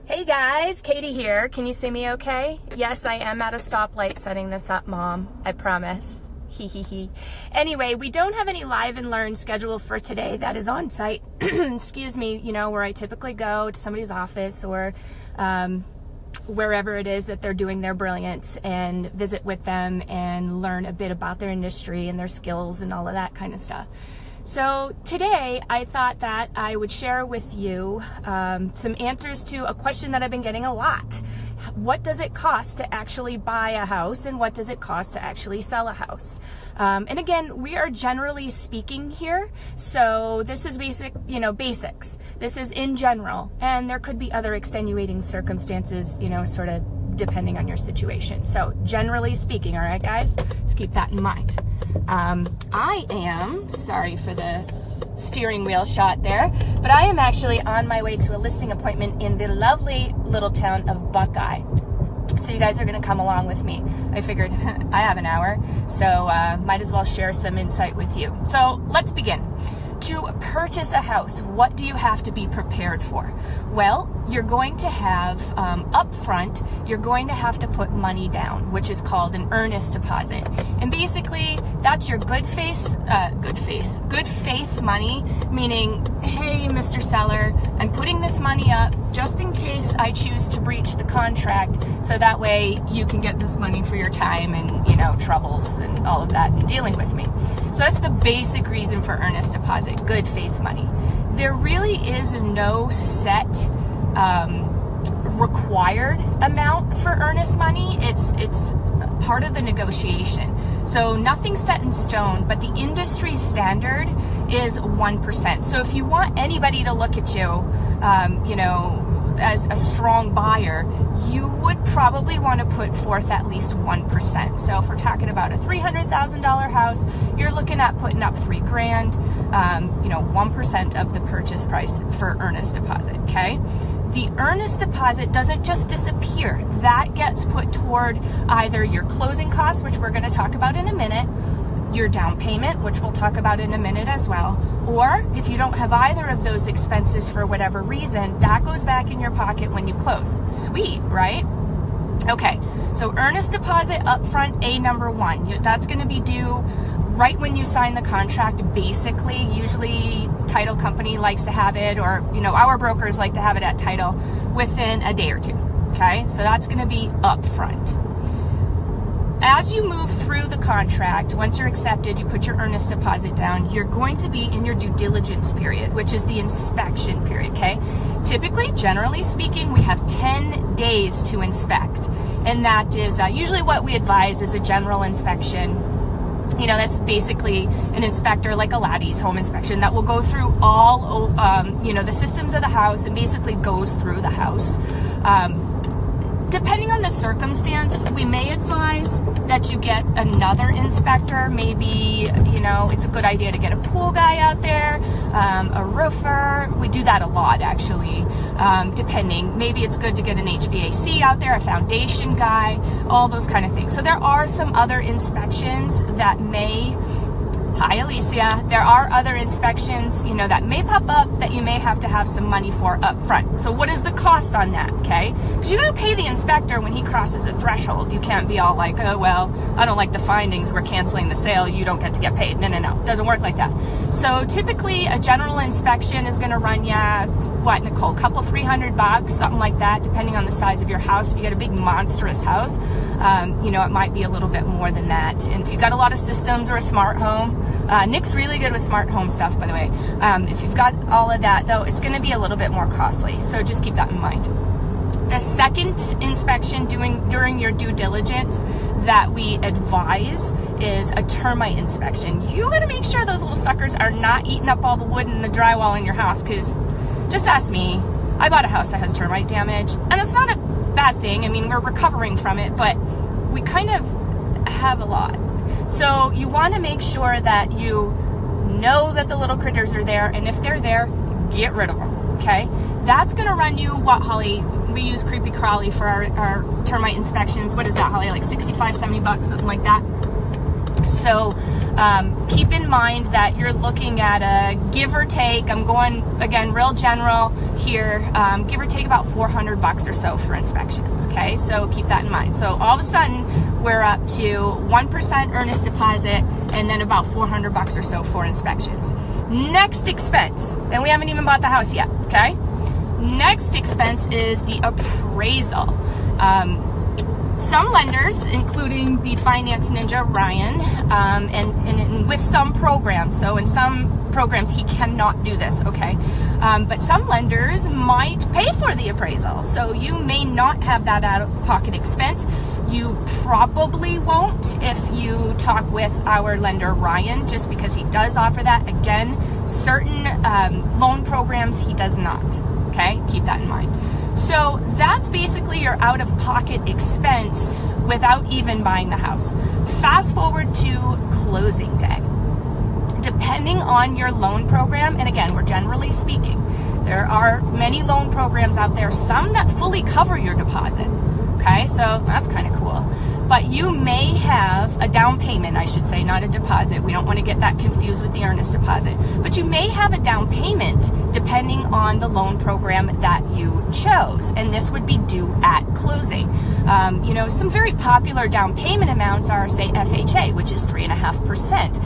Hey guys, Katie here. Can you see me okay? Yes, I am at a stoplight setting this up, Mom. I promise. Hee. Anyway, we don't have any live and learn scheduled for today that is on site. Excuse me, where I typically go to somebody's office or wherever it is that they're doing their brilliance and visit with them and learn a bit about their industry and their skills and all of that kind of stuff. So today I thought that I would share with you some answers to a question that I've been getting a lot. What does it cost to actually buy a house, and what does it cost to actually sell a house? And again, we are generally speaking here, so this is basics. This is in general, and there could be other extenuating circumstances, sort of depending on your situation. So generally speaking, all right, guys, let's keep that in mind. I am, sorry for the steering wheel shot there, but I am actually on my way to a listing appointment in the lovely little town of Buckeye. So you guys are going to come along with me. I figured I have an hour, so might as well share some insight with you. So let's begin. To purchase a house, what do you have to be prepared for? Well, you're going to have up front, you're going to have to put money down, which is called an earnest deposit. And basically, that's your good faith money, meaning, hey, Mr. Seller, I'm putting this money up just in case I choose to breach the contract, so that way you can get this money for your time and, troubles and all of that and dealing with me. So that's the basic reason for earnest deposit, good faith money. There really is no set required amount for earnest money. It's part of the negotiation. So nothing's set in stone, but the industry standard is 1%. So if you want anybody to look at you, as a strong buyer, you would probably want to put forth at least 1%. So if we're talking about a $300,000 house, you're looking at putting up $3,000, 1% of the purchase price for earnest deposit, okay? The earnest deposit doesn't just disappear. That gets put toward either your closing costs, which we're going to talk about in a minute, your down payment, which we'll talk about in a minute as well, or if you don't have either of those expenses for whatever reason, that goes back in your pocket when you close. Sweet, right? Okay, so earnest deposit upfront, number one. That's going to be due right when you sign the contract, basically. Usually title company likes to have it, or our brokers like to have it at title within a day or two. Okay, so that's going to be upfront. As you move through the contract, once you're accepted, you put your earnest deposit down, you're going to be in your due diligence period, which is the inspection period, okay? Typically, generally speaking, we have 10 days to inspect, and that is usually what we advise is a general inspection. That's basically an inspector like Alati's home inspection that will go through all, the systems of the house and basically goes through the house. Depending on the circumstance, we may advise that you get another inspector. Maybe, it's a good idea to get a pool guy out there, a roofer. We do that a lot, actually, depending. Maybe it's good to get an HVAC out there, a foundation guy, all those kind of things. So there are some other inspections that may... Hi, Alicia. There are other inspections, that may pop up that you may have to have some money for up front. So what is the cost on that, okay? Because you got to pay the inspector when he crosses a threshold. You can't be all like, oh, well, I don't like the findings. We're canceling the sale. You don't get to get paid. No. It doesn't work like that. So typically a general inspection is going to run you, what, Nicole, couple $300, something like that, depending on the size of your house. If you got a big monstrous house, it might be a little bit more than that. And if you've got a lot of systems or a smart home, Nick's really good with smart home stuff, by the way. If you've got all of that, though, it's going to be a little bit more costly. So just keep that in mind. The second inspection during your due diligence that we advise is a termite inspection. You got to make sure those little suckers are not eating up all the wood and the drywall in your house, because just ask me. I bought a house that has termite damage, and it's not a bad thing. I mean, we're recovering from it, but we kind of have a lot. So you want to make sure that you know that the little critters are there, and if they're there, get rid of them, okay? That's going to run you, what, Holly? We use Crawly for our termite inspections. What is that, Holly? Like $65, $70, something like that. So keep in mind that you're looking at a give or take, I'm going again real general here, give or take about $400 or so for inspections. Okay, so keep that in mind. So all of a sudden we're up to 1% earnest deposit and then about $400 or so for inspections. Next expense, and we haven't even bought the house yet. Okay, next expense is the appraisal. Some lenders, including the Finance Ninja Ryan, and with some programs, so in some programs he cannot do this, okay? But some lenders might pay for the appraisal, so you may not have that out-of-pocket expense. You probably won't if you talk with our lender Ryan, just because he does offer that. Again, certain loan programs he does not, okay? Keep that in mind. So that's basically your out-of-pocket expense without even buying the house. Fast forward to closing day. Depending on your loan program, and again, we're generally speaking, there are many loan programs out there, some that fully cover your deposit. Okay, so that's kind of cool. But you may have a down payment, I should say, not a deposit. We don't want to get that confused with the earnest deposit. But you may have a down payment depending on the loan program that you chose. And this would be due at closing. Some very popular down payment amounts are, say, FHA, which is 3.5%.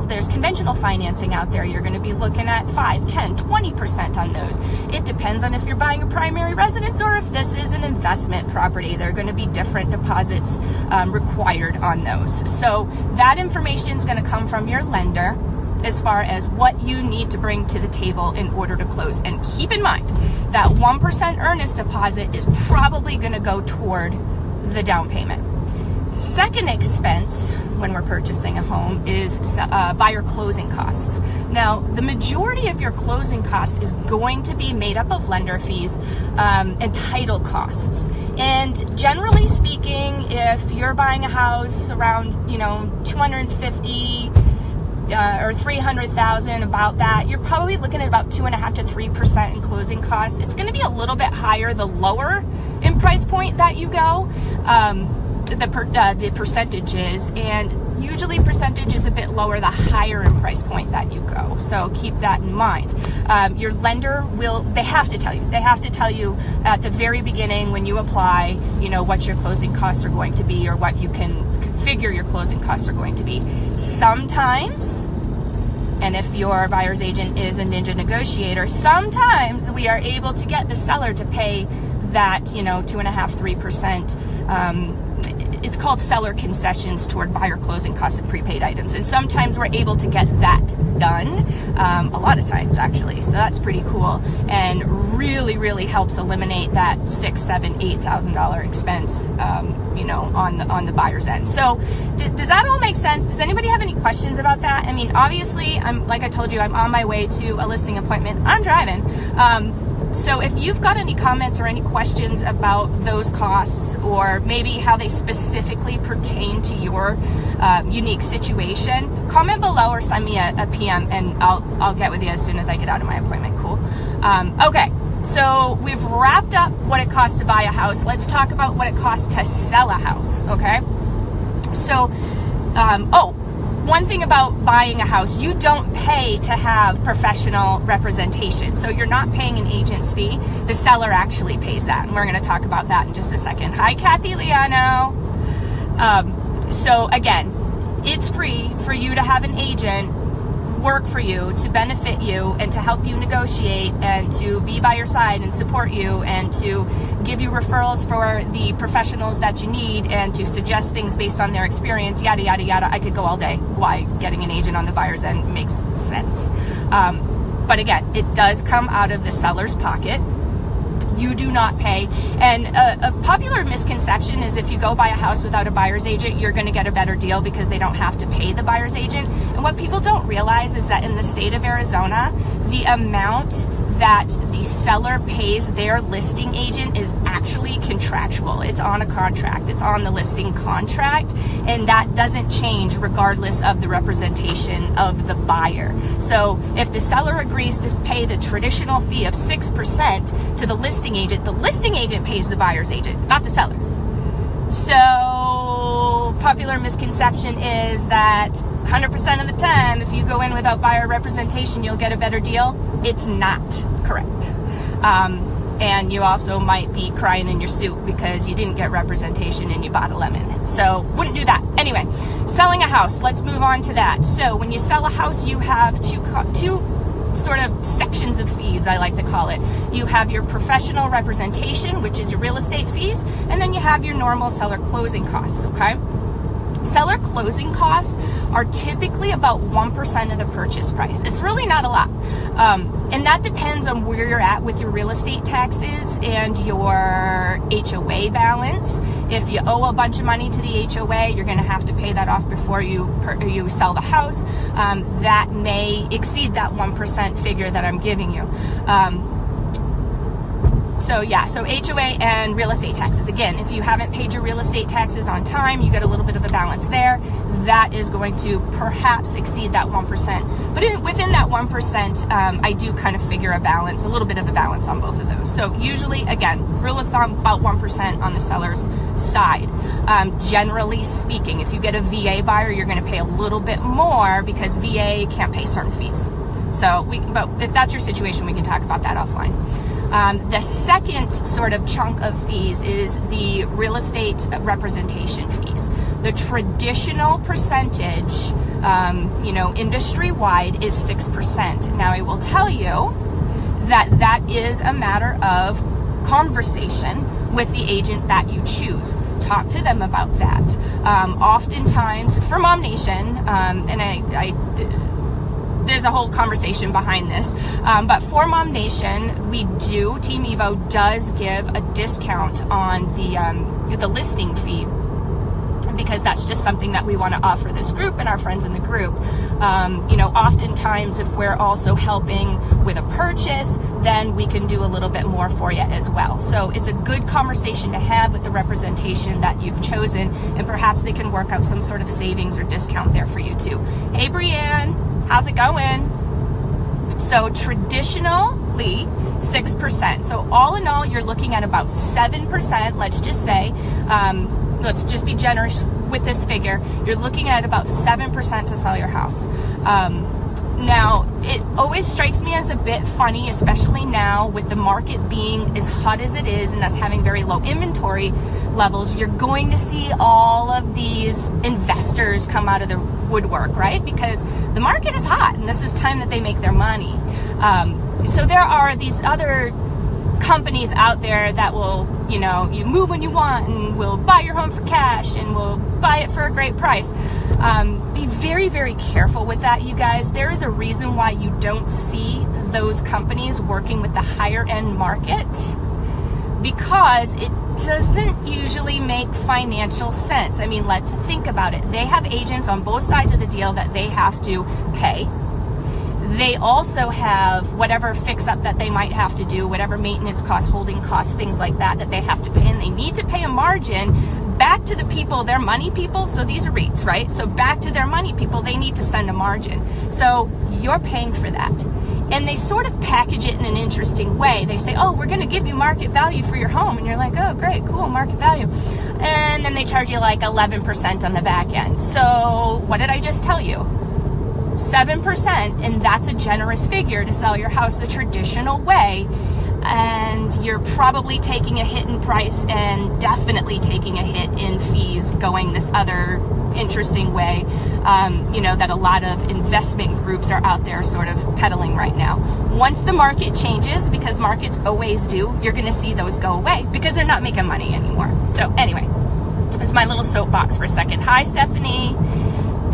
There's conventional financing out there. You're going to be looking at 5, 10, 20% on those. It depends on if you're buying a primary residence or if this is an investment property. They're going to be different deposits required on those. So that information is going to come from your lender as far as what you need to bring to the table in order to close. And keep in mind that 1% earnest deposit is probably going to go toward the down payment. Second expense when we're purchasing a home is buyer closing costs. Now, the majority of your closing costs is going to be made up of lender fees and title costs. And generally speaking, if you're buying a house around, $250,000 or $300,000, about that, you're probably looking at about 2.5% to 3% in closing costs. It's going to be a little bit higher the lower in price point that you go. The percentages, and usually percentage is a bit lower the higher in price point that you go. So keep that in mind. Your lender they have to tell you at the very beginning when you apply, what your closing costs are going to be or what you can configure your closing costs are going to be. Sometimes, and if your buyer's agent is a ninja negotiator, sometimes we are able to get the seller to pay that, 2.5%, 3%. It's called seller concessions toward buyer closing costs and prepaid items. And sometimes we're able to get that done, a lot of times actually. So that's pretty cool and really, really helps eliminate that $6,000, $7,000, $8,000 expense, on the buyer's end. So does that all make sense? Does anybody have any questions about that? I mean, obviously, like I told you, I'm on my way to a listing appointment. I'm driving. So if you've got any comments or any questions about those costs or maybe how they specifically pertain to your unique situation, comment below or send me a PM and I'll get with you as soon as I get out of my appointment. Cool. Okay, so we've wrapped up what it costs to buy a house. Let's talk about what it costs to sell a house, okay? So, one thing about buying a house, you don't pay to have professional representation. So you're not paying an agent's fee. The seller actually pays that. And we're going to talk about that in just a second. Hi, Kathy Liano. So again, it's free for you to have an agent work for you, to benefit you, and to help you negotiate, and to be by your side and support you, and to give you referrals for the professionals that you need, and to suggest things based on their experience, yada, yada, yada. I could go all day why getting an agent on the buyer's end makes sense. But again, it does come out of the seller's pocket. You do not pay. And a popular misconception is if you go buy a house without a buyer's agent, you're going to get a better deal because they don't have to pay the buyer's agent. And what people don't realize is that in the state of Arizona, the amount that the seller pays their listing agent is actually contractual. It's on a contract. It's on the listing contract, and that doesn't change regardless of the representation of the buyer. So if the seller agrees to pay the traditional fee of 6% to the listing agent pays the buyer's agent, not the seller. So popular misconception is that 100% of the time, if you go in without buyer representation, you'll get a better deal. It's not correct. And you also might be crying in your soup because you didn't get representation and you bought a lemon. So wouldn't do that. Anyway, selling a house. Let's move on to that. So when you sell a house, you have two sort of sections of fees, I like to call it. You have your professional representation, which is your real estate fees, and then you have your normal seller closing costs, okay? Seller closing costs are typically about 1% of the purchase price. It's really not a lot. And that depends on where you're at with your real estate taxes and your HOA balance. If you owe a bunch of money to the HOA, you're going to have to pay that off before you sell the house. That may exceed that 1% figure that I'm giving you. So HOA and real estate taxes. Again, if you haven't paid your real estate taxes on time, you get a little bit of a balance there. That is going to perhaps exceed that 1%. But within that 1%, I do kind of figure a little bit of a balance on both of those. So usually, again, rule of thumb, about 1% on the seller's side. Generally speaking, if you get a VA buyer, you're going to pay a little bit more because VA can't pay certain fees. But if that's your situation, we can talk about that offline. The second sort of chunk of fees is the real estate representation fees. The traditional percentage, industry-wide is 6%. Now, I will tell you that is a matter of conversation with the agent that you choose. Talk to them about that. Oftentimes, for Mom Nation, there's a whole conversation behind this, but for Mom Nation, Team Evo does give a discount on the listing fee, because that's just something that we want to offer this group and our friends in the group. Oftentimes if we're also helping with a purchase, then we can do a little bit more for you as well. So it's a good conversation to have with the representation that you've chosen, and perhaps they can work out some sort of savings or discount there for you too. Hey, Brianne. How's it going? So traditionally 6%. So all in all, you're looking at about 7%. Let's just say, let's just be generous with this figure. You're looking at about 7% to sell your house. Now, it always strikes me as a bit funny, especially now with the market being as hot as it is and us having very low inventory levels. You're going to see all of these investors come out of the woodwork, right? Because the market is hot and this is time that they make their money. So there are these other companies out there that will, you move when you want and will buy your home for cash and will buy it for a great price. Be very, very careful with that, you guys. There is a reason why you don't see those companies working with the higher end market, because it doesn't usually make financial sense. I mean, let's think about it. They have agents on both sides of the deal that they have to pay. They also have whatever fix-up that they might have to do, whatever maintenance costs, holding costs, things like that they have to pay. And they need to pay a margin back to the people, their money people. So these are REITs, right? So back to their money people, they need to send a margin. So you're paying for that. And they sort of package it in an interesting way. They say, oh, we're going to give you market value for your home. And you're like, oh, great, cool, market value. And then they charge you like 11% on the back end. So what did I just tell you? 7%, and that's a generous figure to sell your house the traditional way. And you're probably taking a hit in price and definitely taking a hit in fees going this other interesting way, that a lot of investment groups are out there sort of peddling right now. Once the market changes, because markets always do, you're going to see those go away because they're not making money anymore. So anyway, it's my little soapbox for a second. Hi, Stephanie.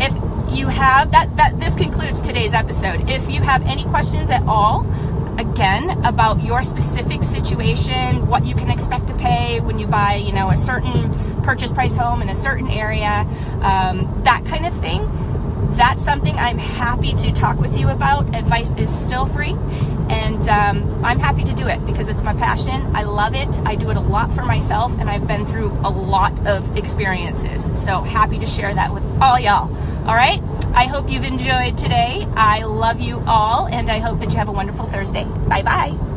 If you have this concludes today's episode. If you have any questions at all, again, about your specific situation, what you can expect to pay when you buy, a certain purchase price home in a certain area, that kind of thing, that's something I'm happy to talk with you about. Advice is still free, and I'm happy to do it because it's my passion. I love it. I do it a lot for myself, and I've been through a lot of experiences. So happy to share that with all y'all. All right? I hope you've enjoyed today. I love you all, and I hope that you have a wonderful Thursday. Bye-bye.